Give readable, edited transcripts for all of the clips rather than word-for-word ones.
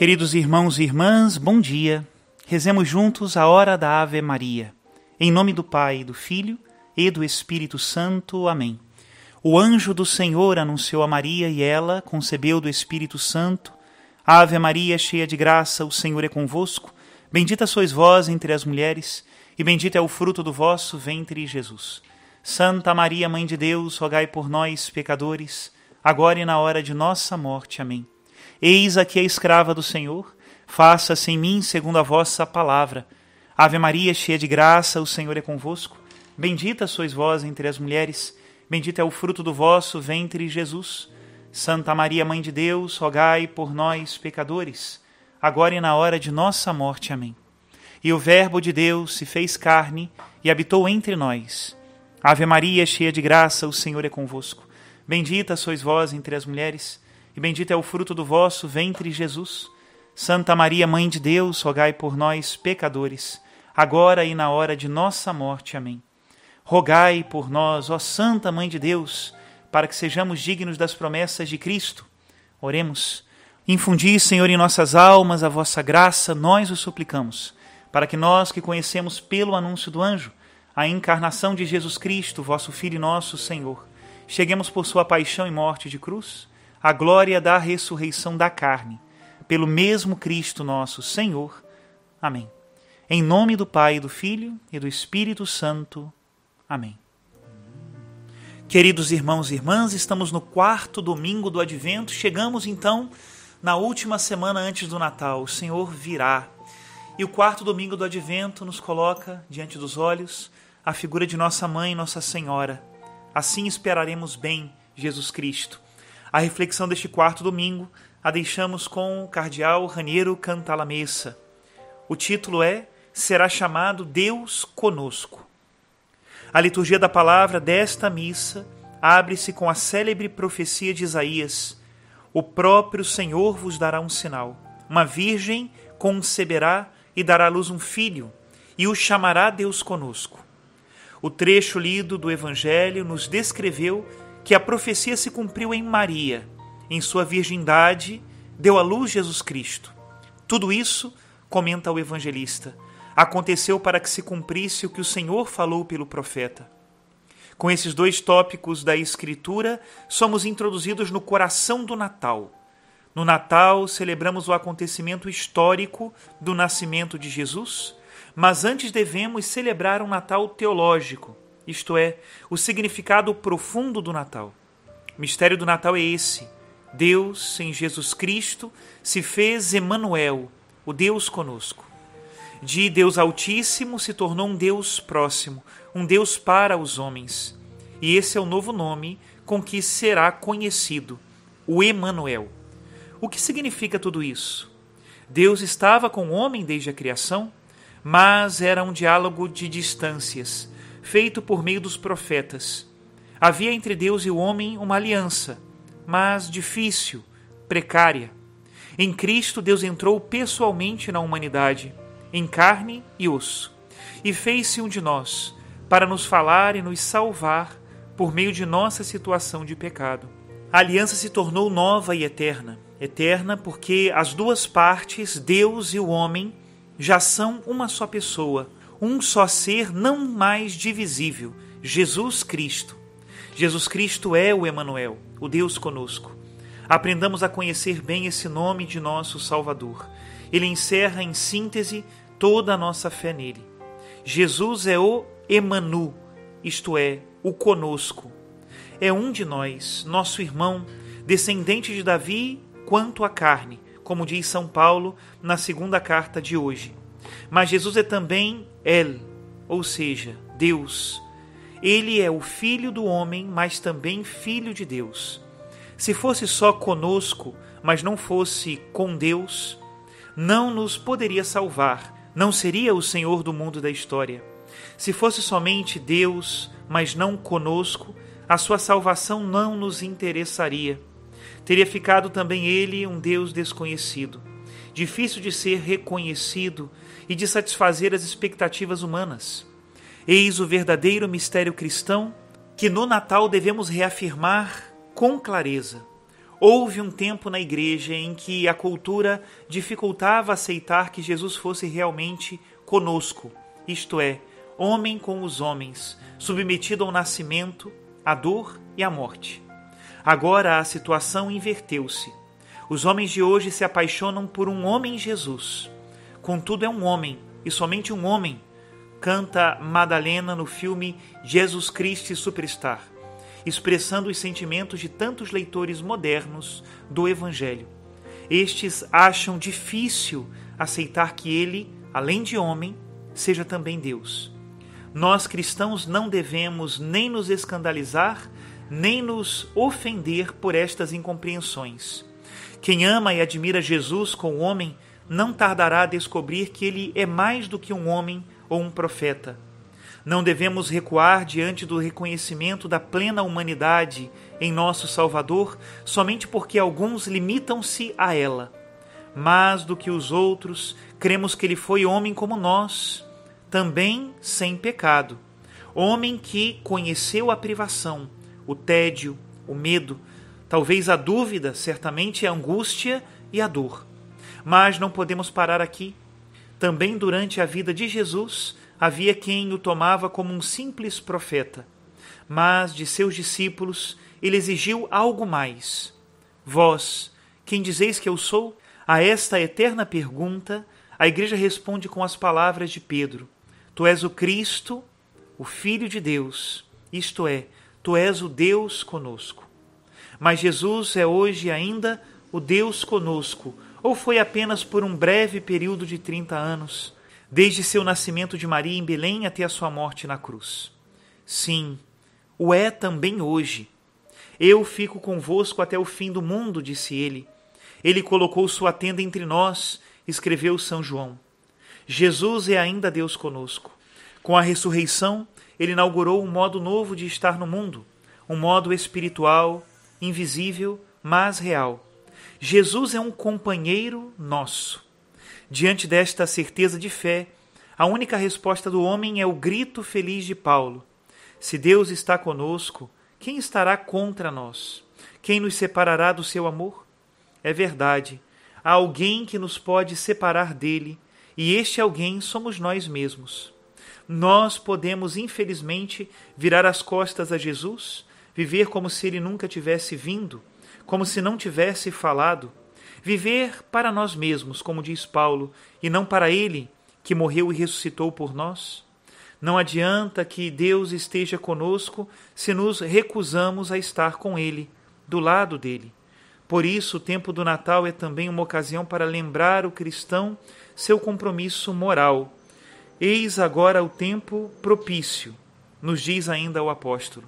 Queridos irmãos e irmãs, bom dia. Rezemos juntos a hora da Ave Maria. Em nome do Pai, do Filho e do Espírito Santo. Amém. O anjo do Senhor anunciou a Maria e ela concebeu do Espírito Santo. Ave Maria, cheia de graça, o Senhor é convosco. Bendita sois vós entre as mulheres, e bendito é o fruto do vosso ventre, Jesus. Santa Maria, Mãe de Deus, rogai por nós, pecadores, agora e na hora de nossa morte. Amém. Eis aqui a escrava do Senhor, faça-se em mim segundo a vossa palavra. Ave Maria, cheia de graça, o Senhor é convosco. Bendita sois vós entre as mulheres, bendito é o fruto do vosso ventre, Jesus. Santa Maria, Mãe de Deus, rogai por nós, pecadores, agora e na hora de nossa morte. Amém. E o Verbo de Deus se fez carne e habitou entre nós. Ave Maria, cheia de graça, o Senhor é convosco. Bendita sois vós entre as mulheres, e bendito é o fruto do vosso ventre, Jesus. Santa Maria, Mãe de Deus, rogai por nós, pecadores, agora e na hora de nossa morte. Amém. Rogai por nós, ó Santa Mãe de Deus, para que sejamos dignos das promessas de Cristo. Oremos. Infundi, Senhor, em nossas almas a vossa graça, nós o suplicamos, para que nós que conhecemos pelo anúncio do anjo a encarnação de Jesus Cristo, vosso Filho e nosso Senhor, cheguemos por sua paixão e morte de cruz, a glória da ressurreição da carne, pelo mesmo Cristo nosso Senhor. Amém. Em nome do Pai, do Filho e do Espírito Santo. Amém. Queridos irmãos e irmãs, estamos no 4º domingo do Advento, chegamos então na última semana antes do Natal. O Senhor virá. E o 4º domingo do Advento nos coloca diante dos olhos a figura de nossa Mãe, Nossa Senhora. Assim esperaremos bem Jesus Cristo. A reflexão deste 4º domingo a deixamos com o cardeal Raniero Cantalamessa. O título é Será chamado Deus conosco. A liturgia da palavra desta missa abre-se com a célebre profecia de Isaías: o próprio Senhor vos dará um sinal. Uma virgem conceberá e dará à luz um filho, e o chamará Deus conosco. O trecho lido do Evangelho nos descreveu que a profecia se cumpriu em Maria. Em sua virgindade, deu à luz Jesus Cristo. Tudo isso, comenta o evangelista, aconteceu para que se cumprisse o que o Senhor falou pelo profeta. Com esses dois tópicos da Escritura, somos introduzidos no coração do Natal. No Natal, celebramos o acontecimento histórico do nascimento de Jesus, mas antes devemos celebrar um Natal teológico, isto é, o significado profundo do Natal. O mistério do Natal é esse: Deus, em Jesus Cristo, se fez Emanuel, o Deus conosco. De Deus Altíssimo se tornou um Deus próximo, um Deus para os homens. E esse é o novo nome com que será conhecido, o Emanuel. O que significa tudo isso? Deus estava com o homem desde a criação, mas era um diálogo de distâncias, feito por meio dos profetas. Havia entre Deus e o homem uma aliança, mas difícil, precária. Em Cristo, Deus entrou pessoalmente na humanidade, em carne e osso, e fez-se um de nós, para nos falar e nos salvar por meio de nossa situação de pecado. A aliança se tornou nova e eterna. Eterna porque as duas partes, Deus e o homem, já são uma só pessoa, um só ser não mais divisível, Jesus Cristo. Jesus Cristo é o Emanuel, o Deus conosco. Aprendamos a conhecer bem esse nome de nosso Salvador. Ele encerra em síntese toda a nossa fé nele. Jesus é o Emanu, isto é, o conosco. É um de nós, nosso irmão, descendente de Davi quanto à carne, como diz São Paulo na 2ª carta de hoje. Mas Jesus é também El, ou seja, Deus. Ele é o Filho do homem, mas também Filho de Deus. Se fosse só conosco, mas não fosse com Deus, não nos poderia salvar, não seria o Senhor do mundo da história. Se fosse somente Deus, mas não conosco, a sua salvação não nos interessaria. Teria ficado também ele um Deus desconhecido, difícil de ser reconhecido e de satisfazer as expectativas humanas. Eis o verdadeiro mistério cristão que no Natal devemos reafirmar com clareza. Houve um tempo na igreja em que a cultura dificultava aceitar que Jesus fosse realmente conosco, isto é, homem com os homens, submetido ao nascimento, à dor e à morte. Agora a situação inverteu-se. Os homens de hoje se apaixonam por um homem Jesus. Contudo, é um homem, e somente um homem, canta Madalena no filme Jesus Christ Superstar, expressando os sentimentos de tantos leitores modernos do Evangelho. Estes acham difícil aceitar que ele, além de homem, seja também Deus. Nós cristãos não devemos nem nos escandalizar, nem nos ofender por estas incompreensões. Quem ama e admira Jesus como homem não tardará a descobrir que ele é mais do que um homem ou um profeta. Não devemos recuar diante do reconhecimento da plena humanidade em nosso Salvador somente porque alguns limitam-se a ela. Mais do que os outros, cremos que ele foi homem como nós, também sem pecado. Homem que conheceu a privação, o tédio, o medo, talvez a dúvida, certamente a angústia e a dor. Mas não podemos parar aqui. Também durante a vida de Jesus, havia quem o tomava como um simples profeta. Mas de seus discípulos, ele exigiu algo mais. Vós, quem dizeis que eu sou? A esta eterna pergunta, a igreja responde com as palavras de Pedro. Tu és o Cristo, o Filho de Deus, isto é, tu és o Deus conosco. Mas Jesus é hoje ainda o Deus conosco, ou foi apenas por um breve período de 30 anos, desde seu nascimento de Maria em Belém até a sua morte na cruz? Sim, o é também hoje. Eu fico convosco até o fim do mundo, disse ele. Ele colocou sua tenda entre nós, escreveu São João. Jesus é ainda Deus conosco. Com a ressurreição, ele inaugurou um modo novo de estar no mundo, um modo espiritual, invisível, mas real. Jesus é um companheiro nosso. Diante desta certeza de fé, a única resposta do homem é o grito feliz de Paulo. Se Deus está conosco, quem estará contra nós? Quem nos separará do seu amor? É verdade, há alguém que nos pode separar dele, e este alguém somos nós mesmos. Nós podemos, infelizmente, virar as costas a Jesus, viver como se ele nunca tivesse vindo, como se não tivesse falado, viver para nós mesmos, como diz Paulo, e não para ele, que morreu e ressuscitou por nós. Não adianta que Deus esteja conosco se nos recusamos a estar com ele, do lado dele. Por isso, o tempo do Natal é também uma ocasião para lembrar o cristão seu compromisso moral. Eis agora o tempo propício, nos diz ainda o apóstolo.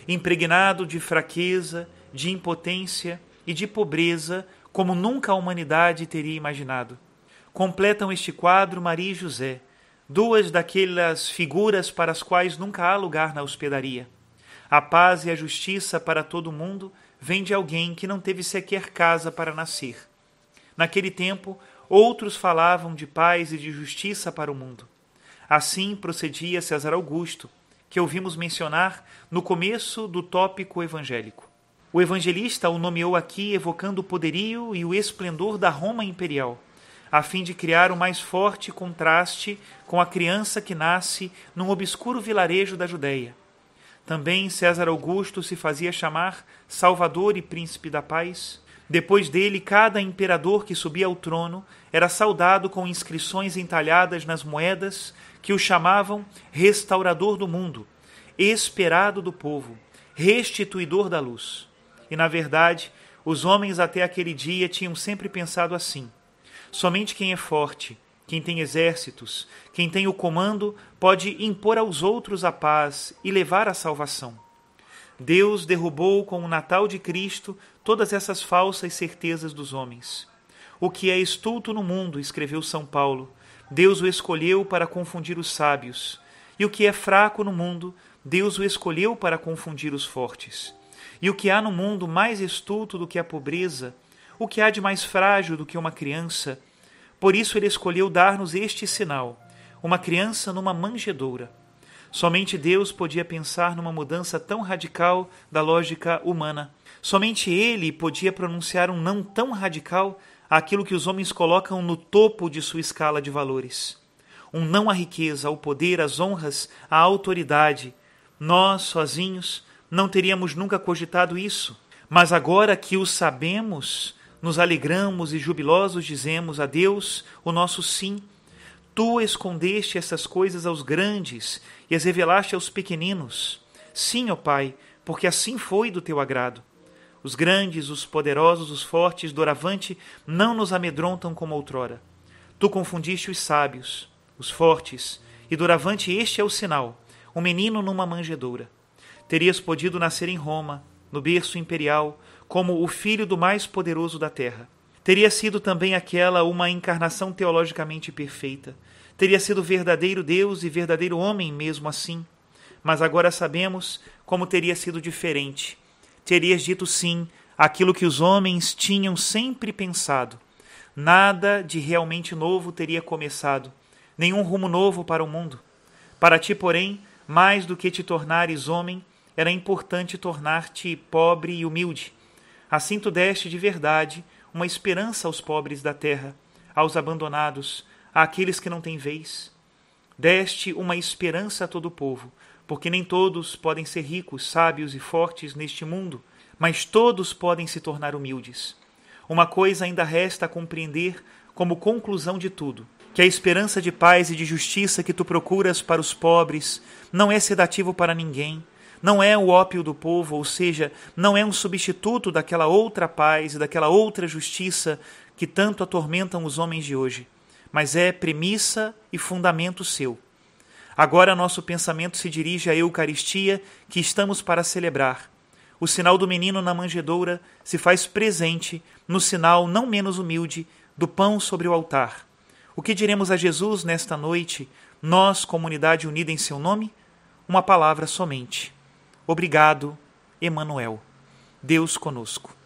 Impregnado de fraqueza, de impotência e de pobreza, como nunca a humanidade teria imaginado. Completam este quadro Maria e José, duas daquelas figuras para as quais nunca há lugar na hospedaria. A paz e a justiça para todo mundo vem de alguém que não teve sequer casa para nascer. Naquele tempo, outros falavam de paz e de justiça para o mundo. Assim procedia César Augusto, que ouvimos mencionar no começo do tópico evangélico. O evangelista o nomeou aqui evocando o poderio e o esplendor da Roma imperial, a fim de criar o mais forte contraste com a criança que nasce num obscuro vilarejo da Judéia. Também César Augusto se fazia chamar Salvador e Príncipe da Paz. Depois dele, cada imperador que subia ao trono era saudado com inscrições entalhadas nas moedas que o chamavam Restaurador do mundo, Esperado do povo, Restituidor da luz. E, na verdade, os homens até aquele dia tinham sempre pensado assim. Somente quem é forte, quem tem exércitos, quem tem o comando, pode impor aos outros a paz e levar a salvação. Deus derrubou com o Natal de Cristo todas essas falsas certezas dos homens. O que é estulto no mundo, escreveu São Paulo, Deus o escolheu para confundir os sábios. E o que é fraco no mundo, Deus o escolheu para confundir os fortes. E o que há no mundo mais estulto do que a pobreza, o que há de mais frágil do que uma criança, por isso ele escolheu dar-nos este sinal, uma criança numa manjedoura. Somente Deus podia pensar numa mudança tão radical da lógica humana. Somente Ele podia pronunciar um não tão radical àquilo que os homens colocam no topo de sua escala de valores. Um não à riqueza, ao poder, às honras, à autoridade. Nós, sozinhos, não teríamos nunca cogitado isso. Mas agora que o sabemos, nos alegramos e jubilosos dizemos a Deus o nosso sim. Tu escondeste essas coisas aos grandes e as revelaste aos pequeninos. Sim, ó Pai, porque assim foi do teu agrado. Os grandes, os poderosos, os fortes, doravante, não nos amedrontam como outrora. Tu confundiste os sábios, os fortes, e doravante este é o sinal, um menino numa manjedoura. Terias podido nascer em Roma, no berço imperial, como o filho do mais poderoso da terra. Teria sido também aquela uma encarnação teologicamente perfeita. Teria sido verdadeiro Deus e verdadeiro homem mesmo assim. Mas agora sabemos como teria sido diferente. Terias dito sim àquilo que os homens tinham sempre pensado. Nada de realmente novo teria começado, nenhum rumo novo para o mundo. Para ti, porém, mais do que te tornares homem, era importante tornar-te pobre e humilde. Assim tu deste de verdade uma esperança aos pobres da terra, aos abandonados, àqueles que não têm vez. Deste uma esperança a todo o povo, porque nem todos podem ser ricos, sábios e fortes neste mundo, mas todos podem se tornar humildes. Uma coisa ainda resta a compreender como conclusão de tudo, que a esperança de paz e de justiça que tu procuras para os pobres não é sedativo para ninguém, não é o ópio do povo, ou seja, não é um substituto daquela outra paz e daquela outra justiça que tanto atormentam os homens de hoje, mas é premissa e fundamento seu. Agora nosso pensamento se dirige à Eucaristia que estamos para celebrar. O sinal do menino na manjedoura se faz presente no sinal não menos humilde do pão sobre o altar. O que diremos a Jesus nesta noite, nós, comunidade unida em seu nome? Uma palavra somente. Obrigado, Emmanuel. Deus conosco.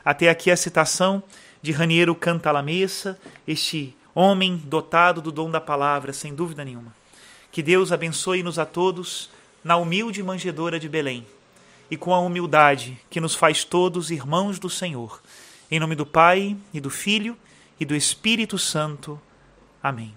Até aqui a citação de Raniero Cantalamessa, este homem dotado do dom da palavra, sem dúvida nenhuma. Que Deus abençoe-nos a todos na humilde manjedoura de Belém e com a humildade que nos faz todos irmãos do Senhor. Em nome do Pai, e do Filho, e do Espírito Santo. Amém.